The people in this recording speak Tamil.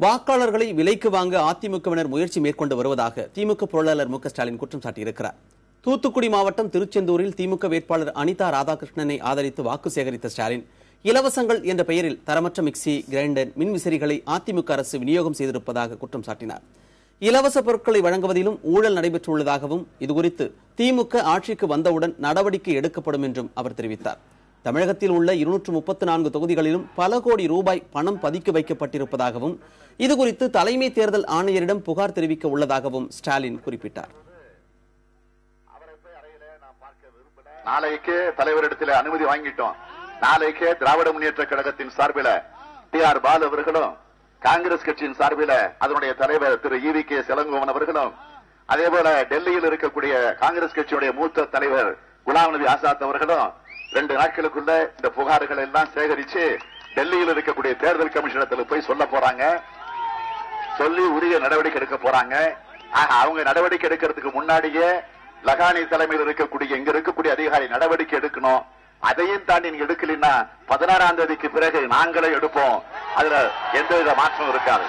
வாக்காளர்களை விலைக்கு வாங்க அதிமுகவினர் முயற்சி மேற்கொண்டு வருவதாக திமுக பொருளாளர் மு க ஸ்டாலின் குற்றம் சாட்டியிருக்கிறார். தூத்துக்குடி மாவட்டம் திருச்செந்தூரில் திமுக வேட்பாளர் அனிதா ராதாகிருஷ்ணனை ஆதரித்து வாக்கு சேகரித்த ஸ்டாலின், இலவசங்கள் என்ற பெயரில் தரமற்ற மிக்சி, கிரைண்டர், மின்விசிறிகளை அதிமுக அரசு விநியோகம் செய்திருப்பதாக குற்றம் சாட்டினார். இலவச பொருட்களை வழங்குவதிலும் ஊழல் நடைபெற்றுள்ளதாகவும், இதுகுறித்து திமுக ஆட்சிக்கு வந்தவுடன் நடவடிக்கை எடுக்கப்படும் என்றும் அவர் தெரிவித்தார். தமிழகத்தில் உள்ள 234 தொகுதிகளிலும் பல கோடி ரூபாய் பணம் பதுக்கி வைக்கப்பட்டிருப்பதாகவும், இதுகுறித்து தலைமை தேர்தல் ஆணையரிடம் புகார் தெரிவிக்க உள்ளதாகவும் ஸ்டாலின் குறிப்பிட்டார். நாளைக்கு தலைவரிடத்தில் அனுமதி வாங்கிட்டோம். நாளைக்கு திராவிட முன்னேற்ற கழகத்தின் சார்பில் டி.ஆர். பாலு அவர்களும், காங்கிரஸ் கட்சியின் சார்பில் அதனுடைய தலைவர் திரு ஈ.வி.கே. இளங்கோவன் அவர்களும், அதேபோல டெல்லியில் இருக்கக்கூடிய காங்கிரஸ் கட்சியுடைய மூத்த தலைவர் குலாம் நபி ஆசாத் அவர்களும் 2 நாட்களுக்குள்ள இந்த புகார்கள் எல்லாம் சேகரிச்சு டெல்லியில் இருக்கக்கூடிய தேர்தல் கமிஷனத்தில் போய் சொல்ல போறாங்க. சொல்லி உரிய நடவடிக்கை எடுக்க போறாங்க. அவங்க நடவடிக்கை எடுக்கிறதுக்கு முன்னாடியே லகானி தலைமையில் இருக்கக்கூடிய இங்க இருக்கக்கூடிய அதிகாரி நடவடிக்கை எடுக்கணும். அதையும் தாண்டி நீங்க எடுக்கலன்னா 16ஆம் தேதிக்கு பிறகு நாங்களே எடுப்போம். அதுல எந்தவித மாற்றம் இருக்காது.